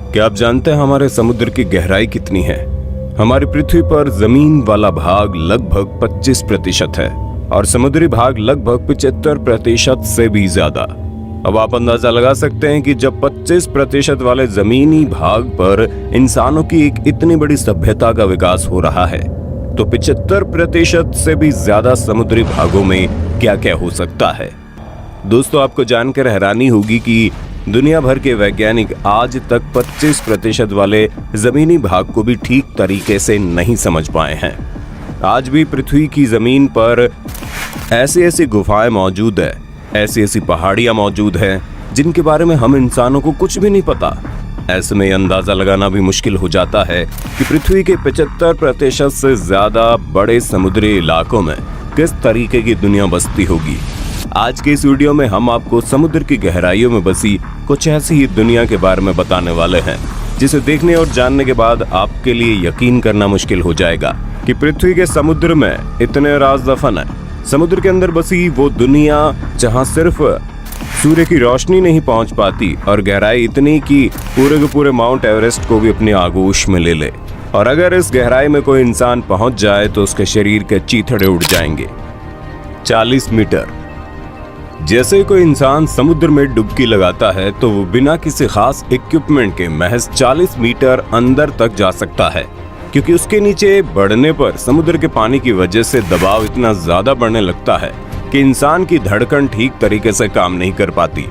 क्या आप जानते हैं हमारे समुद्र की गहराई कितनी है? हमारी पृथ्वी पर जमीन वाला भाग लगभग 25% है और समुद्री भाग लगभग 75% से भी ज्यादा। अब आप अंदाजा लगा सकते हैं कि जब 25% वाले जमीनी भाग पर इंसानों की एक इतनी बड़ी सभ्यता का विकास हो रहा है, तो 75% से भी ज्यादा समुद्री भागों में क्या क्या हो सकता है। दोस्तों, आपको जानकर हैरानी होगी कि दुनिया भर के वैज्ञानिक आज तक 25% वाले जमीनी भाग को भी ठीक तरीके से नहीं समझ पाए हैं। आज भी पृथ्वी की जमीन पर ऐसी ऐसी गुफाएं मौजूद है, ऐसी ऐसी पहाड़ियां मौजूद हैं जिनके बारे में हम इंसानों को कुछ भी नहीं पता। ऐसे में अंदाजा लगाना भी मुश्किल हो जाता है कि पृथ्वी के 75% से ज्यादा बड़े समुद्री इलाकों में किस तरीके की दुनिया बसती होगी। आज के इस वीडियो में हम आपको समुद्र की गहराइयों में बसी कुछ ऐसी ही दुनिया के बारे में बताने वाले हैं, जिसे देखने और जानने के बाद आपके लिए यकीन करना मुश्किल हो जाएगा कि पृथ्वी के समुद्र में इतने राज दफन है। समुद्र के अंदर बसी वो दुनिया जहां सिर्फ सूर्य की रोशनी नहीं पहुंच पाती, और गहराई इतनी कि पूरे के पूरे माउंट एवरेस्ट को भी अपनी आगोश में ले ले। और अगर इस गहराई में कोई इंसान पहुंच जाए तो उसके शरीर के चीथड़े उड़ जाएंगे। 40 मीटर। जैसे ही कोई इंसान समुद्र में डुबकी लगाता है तो वो बिना किसी खास इक्विपमेंट के महज 40 मीटर अंदर तक जा सकता है, क्योंकि उसके नीचे बढ़ने पर समुद्र के पानी की वजह से दबाव इतना ज्यादा बढ़ने लगता है कि इंसान की धड़कन ठीक तरीके से काम नहीं कर पाती।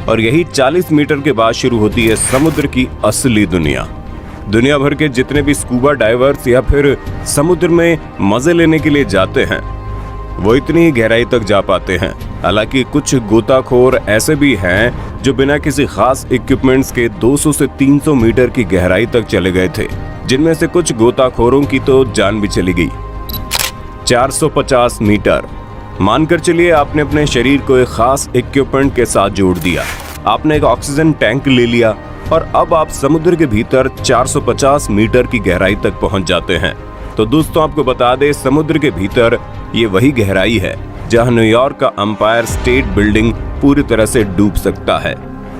और यही 40 मीटर के बाद शुरू होती है समुद्र की असली दुनिया। दुनिया भर के जितने भी स्कूबा डाइवर्स या फिर समुद्र में मजे लेने के लिए जाते हैं, वो इतनी ही गहराई तक जा पाते हैं। हालांकि कुछ गोताखोर ऐसे भी हैं जो बिना किसी खास इक्विपमेंट्स के 200 से 300 मीटर की गहराई तक चले गए थे, जिनमें से कुछ गोताखोरों की तो जान भी चली गई। 450 मीटर। मानकर चलिए आपने अपने शरीर को एक खास इक्विपमेंट के साथ जोड़ दिया, आपने एक ऑक्सीजन टैंक ले लिया और अब आप समुद्र के भीतर 450 मीटर की गहराई तक पहुंच जाते हैं। तो दोस्तों, आपको बता दें, समुद्र के भीतर ये वही गहराई है जहां न्यूयॉर्क का एम्पायर स्टेट बिल्डिंग पूरी तरह से डूब सकता है।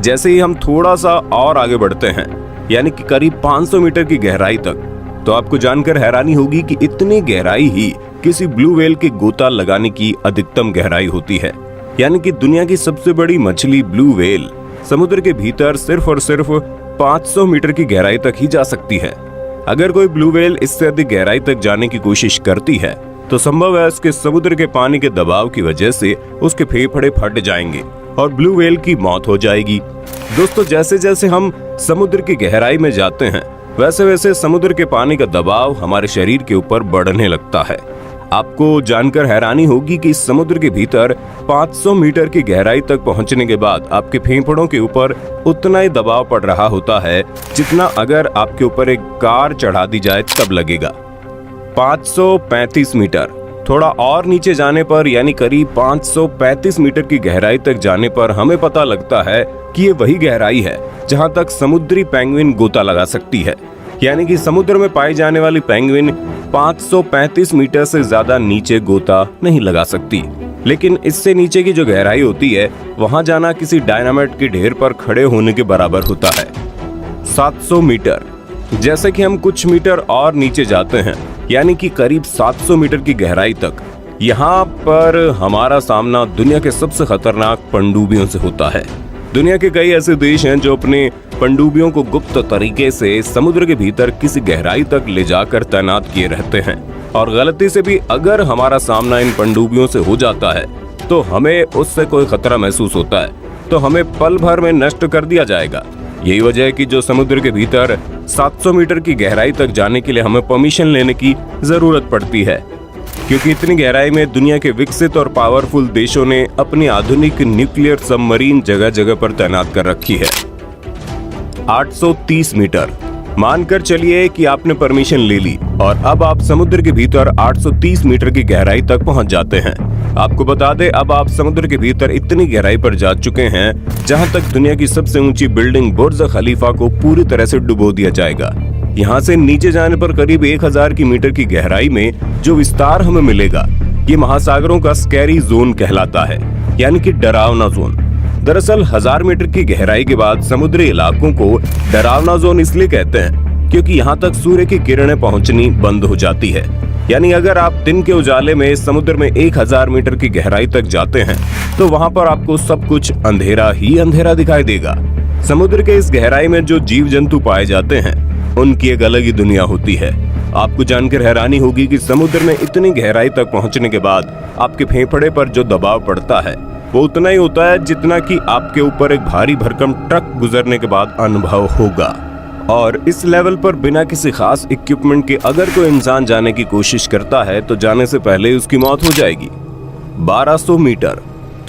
जैसे ही हम थोड़ा सा और आगे बढ़ते हैं, यानी कि करीब 500 मीटर की गहराई तक, तो आपको जानकर हैरानी होगी कि इतनी गहराई ही किसी ब्लू व्हेल के गोता लगाने की अधिकतम गहराई होती है। यानी कि दुनिया की सबसे बड़ी मछली ब्लू व्हेल समुद्र के भीतर सिर्फ और सिर्फ 500 मीटर की गहराई तक ही जा सकती है। अगर कोई ब्लू व्हेल इससे अधिक गहराई तक जाने की कोशिश करती है तो संभव है उसके समुद्र के पानी के दबाव की वजह से उसके फेफड़े फट जाएंगे और ब्लू व्हेल की मौत हो जाएगी। दोस्तों, जैसे जैसे हम समुद्र की गहराई में जाते हैं, वैसे वैसे समुद्र के पानी का दबाव हमारे शरीर के ऊपर बढ़ने लगता है। आपको जानकर हैरानी होगी कि समुद्र के भीतर 500 मीटर की गहराई तक पहुंचने के बाद आपके फेफड़ों के ऊपर उतना ही दबाव पड़ रहा होता है जितना अगर आपके ऊपर एक कार चढ़ा दी जाए तब लगेगा। 535 मीटर। थोड़ा और नीचे जाने पर, यानी करीब 535 मीटर की गहराई तक जाने पर हमें पता लगता है कि ये वही गहराई है जहां तक समुद्री पेंगुइन गोता लगा सकती है। यानी कि समुद्र में पाई जाने वाली पेंगुइन 535 मीटर से ज्यादा नीचे गोता नहीं लगा सकती। लेकिन इससे नीचे की जो गहराई होती है, वहां जाना किसी डायनामाइट के ढेर पर खड़े होने के बराबर होता है। 700 मीटर। जैसे कि हम कुछ मीटर और नीचे जाते हैं, यानी कि करीब 700 मीटर की गहराई तक, यहाँ पर हमारा सामना दुनिया के सबसे खतरनाक पनडुब्बियों से होता है। दुनिया के कई ऐसे देश हैं जो अपने पनडुब्बियों को गुप्त तरीके से समुद्र के भीतर किसी गहराई तक ले जाकर तैनात किए रहते हैं, और गलती से भी अगर हमारा सामना इन पनडुब्बियों से हो जाता है तो हमें उससे कोई खतरा महसूस होता है तो हमें पल भर में नष्ट कर दिया जाएगा। यही वजह है कि जो समुद्र के भीतर 700 मीटर की गहराई तक जाने के लिए हमें परमिशन लेने की जरूरत पड़ती है, क्योंकि इतनी गहराई में दुनिया के विकसित और पावरफुल देशों ने अपनी आधुनिक न्यूक्लियर सबमरीन जगह जगह पर तैनात कर रखी है। 830 मीटर। मानकर चलिए कि आपने परमिशन ले ली और अब आप समुद्र के भीतर 830 मीटर की गहराई तक पहुंच जाते हैं। आपको बता दें, अब आप समुद्र के भीतर इतनी गहराई पर जा चुके हैं जहां तक दुनिया की सबसे ऊंची बिल्डिंग बुर्ज खलीफा को पूरी तरह से डुबो दिया जाएगा। यहाँ से नीचे जाने पर करीब 1000 की मीटर की गहराई में जो विस्तार हमें मिलेगा, ये महासागरों का स्कैरी जोन कहलाता है, यानी कि डरावना जोन। दरअसल 1000 मीटर की गहराई के बाद समुद्री इलाकों को डरावना जोन इसलिए कहते हैं क्योंकि यहाँ तक सूर्य की किरणें पहुंचनी बंद हो जाती है। यानी अगर आप दिन के उजाले में समुद्र में 1000 मीटर की गहराई तक जाते हैं तो वहाँ पर आपको सब कुछ अंधेरा ही अंधेरा दिखाई देगा। समुद्र के इस गहराई में जो जीव जंतु पाए जाते हैं उनकी एक अलग ही दुनिया होती है। आपको जानकर हैरानी होगी कि समुद्र में इतनी गहराई तक पहुंचने के बाद आपके फेफड़े पर जो दबाव पड़ता है वो उतना ही होता है जितना कि आपके ऊपर एक भारी भरकम ट्रक गुजरने के बाद अनुभव होगा। और इस लेवल पर बिना किसी खास इक्विपमेंट के अगर कोई इंसान जाने की कोशिश करता है तो जाने से पहले ही उसकी मौत हो जाएगी। 1200 मीटर,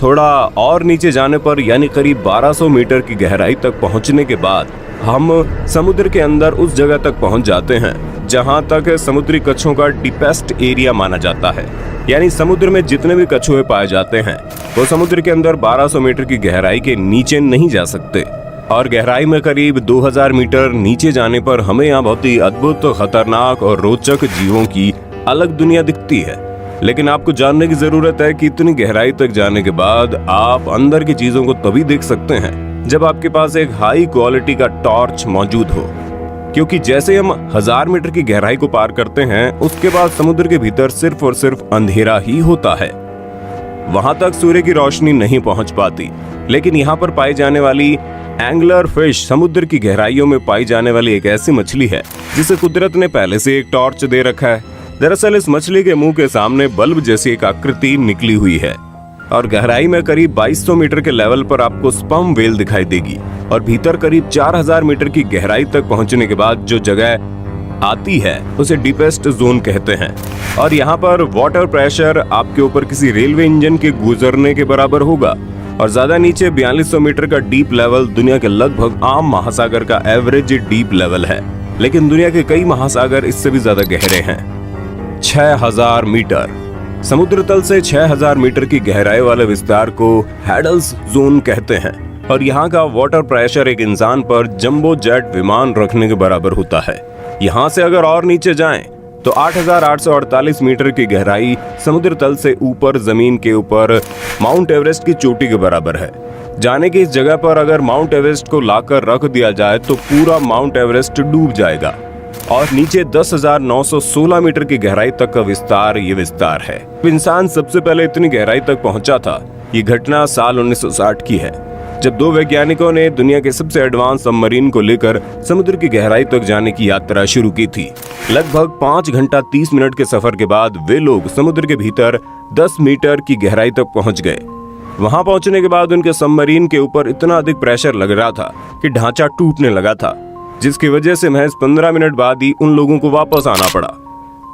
थोड़ा और नीचे जाने पर यानी करीब 1200 मीटर की गहराई तक पहुंचने के बाद हम समुद्र के अंदर उस जगह तक पहुंच जाते हैं जहां तक समुद्री कछुओं का डीपेस्ट एरिया माना जाता है। यानी समुद्र में जितने भी कछुए पाए जाते हैं वो समुद्र के अंदर 1200 मीटर की गहराई के नीचे नहीं जा सकते। और गहराई में करीब 2000 मीटर नीचे जाने पर हमें यहाँ बहुत ही अद्भुत, खतरनाक और रोचक जीवों की अलग दुनिया दिखती है। लेकिन आपको जानने की जरूरत है कि इतनी गहराई तक जाने के बाद आप अंदर की चीजों को तभी देख सकते हैं जब आपके पास एक हाई क्वालिटी का टॉर्च मौजूद हो, क्योंकि जैसे हम 1000 मीटर की गहराई को पार करते हैं उसके बाद समुद्र के भीतर सिर्फ और सिर्फ अंधेरा ही होता है। वहां तक सूर्य की रोशनी नहीं पहुंच पाती। लेकिन यहाँ पर पाई जाने वाली एंगलर फिश समुद्र की गहराइयों में पाई जाने वाली एक ऐसी मछली है जिसे कुदरत ने पहले से एक टॉर्च दे रखा है। दरअसल इस मछली के मुंह के सामने बल्ब जैसी एक आकृति निकली हुई है और गहराई में करीब 2200 मीटर के लेवल पर आपको स्पर्म व्हेल दिखाई देगी। और भीतर करीब 4000 मीटर की गहराई तक पहुंचने के बाद जो जगह आती है उसे डीपेस्ट जोन कहते हैं। और यहाँ पर वाटर प्रेशर आपके ऊपर किसी रेलवे इंजन के गुजरने के बराबर होगा। और ज्यादा नीचे 4200 मीटर का डीप लेवल दुनिया के लगभग आम महासागर का एवरेज डीप लेवल है। लेकिन दुनिया के कई महासागर इससे भी ज्यादा गहरे हैं। 6000 मीटर, समुद्र तल से 6000 मीटर की गहराई वाले विस्तार को हैडल्स जोन कहते हैं। और यहाँ का वाटर प्रेशर एक इंसान पर जंबो जेट विमान रखने के बराबर होता है। यहाँ से अगर और नीचे जाएं तो 8848 मीटर की गहराई समुद्र तल से ऊपर जमीन के ऊपर माउंट एवरेस्ट की चोटी के बराबर है। जाने की इस जगह पर अगर माउंट एवरेस्ट को लाकर रख दिया जाए तो पूरा माउंट एवरेस्ट डूब जाएगा। और नीचे 10,916 मीटर की गहराई तक का विस्तार ये विस्तार है। इंसान सबसे पहले इतनी गहराई तक पहुंचा था, ये घटना साल 1960 की है, जब दो वैज्ञानिकों ने दुनिया के सबसे एडवांस सबमरीन को लेकर समुद्र की गहराई तक जाने की यात्रा शुरू की थी। लगभग 5 घंटा 30 मिनट के सफर के बाद वे लोग समुद्र के भीतर 10 मीटर की गहराई तक पहुंच गए। वहां पहुंचने के बाद उनके सबमरीन के ऊपर इतना अधिक प्रेशर लग रहा था कि ढांचा टूटने लगा था, जिसकी वजह से महज 15 मिनट बाद ही उन लोगों को वापस आना पड़ा।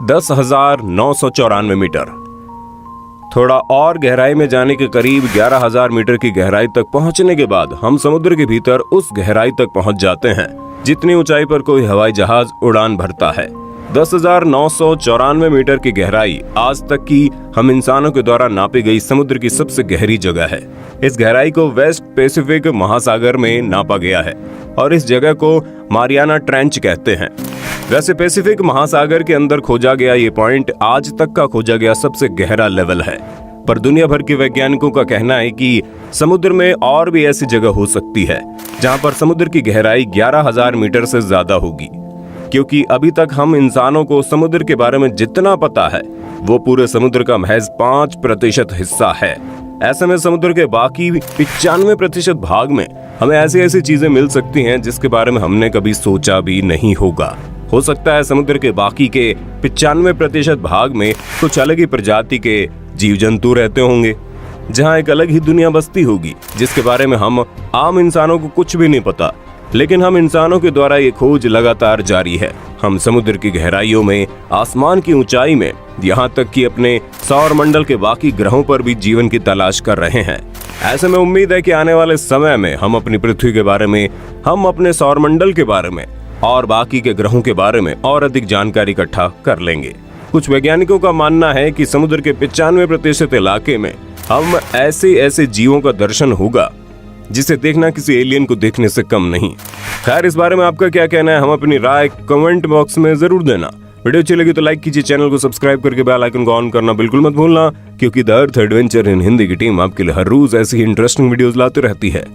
10,994 मीटर। थोड़ा और गहराई में जाने के करीब 11,000 मीटर की गहराई तक पहुंचने के बाद हम समुद्र के भीतर उस गहराई तक पहुंच जाते हैं जितनी ऊंचाई पर कोई हवाई जहाज उड़ान भरता है। 10,994 मीटर की गहराई आज तक की हम इंसानों के द्वारा नापी गई समुद्र की सबसे गहरी जगह है। इस गहराई को वेस्ट पैसिफिक महासागर में नापा गया है और इस जगह को मारियाना ट्रेंच कहते हैं। वैसे पैसिफिक महासागर के अंदर खोजा गया ये पॉइंट आज तक का खोजा गया सबसे गहरा लेवल है, पर दुनिया भर के वैज्ञानिकों का कहना है कि समुद्र में और भी ऐसी जगह हो सकती है जहां पर समुद्र की गहराई 11,000 मीटर से ज्यादा होगी, क्योंकि अभी तक हम इंसानों को समुद्र के बारे में जितना पता है वो पूरे समुद्र का महज 5% हिस्सा है। ऐसे में समुद्र के बाकी 95% भाग में हमें ऐसी चीजें मिल सकती हैं जिसके बारे में हमने कभी सोचा भी नहीं होगा। हो सकता है समुद्र के बाकी के 95% भाग में कुछ अलग ही प्रजाति के जीव जंतु रहते होंगे, जहां एक अलग ही दुनिया बसती होगी जिसके बारे में हम आम इंसानों को कुछ भी नहीं पता। लेकिन हम इंसानों के द्वारा ये खोज लगातार जारी है। हम समुद्र की गहराइयों में, आसमान की ऊंचाई में, यहाँ तक कि अपने सौर मंडल के बाकी ग्रहों पर भी जीवन की तलाश कर रहे हैं। ऐसे में उम्मीद है कि आने वाले समय में हम अपनी पृथ्वी के बारे में, हम अपने सौर मंडल के बारे में और बाकी के ग्रहों के बारे में और अधिक जानकारी इकट्ठा कर लेंगे। कुछ वैज्ञानिकों का मानना है कि समुद्र के 95% इलाके में हम ऐसे जीवों का दर्शन होगा जिसे देखना किसी एलियन को देखने से कम नहीं। खैर, इस बारे में आपका क्या कहना है, हम अपनी राय कमेंट बॉक्स में जरूर देना। वीडियो अच्छी लगी तो लाइक कीजिए, चैनल को सब्सक्राइब करके बेल आइकन को ऑन करना बिल्कुल मत भूलना, क्योंकि the earth adventure in Hindi की टीम आपके लिए हर रोज ऐसी ही इंटरेस्टिंग वीडियोस लाती रहती है।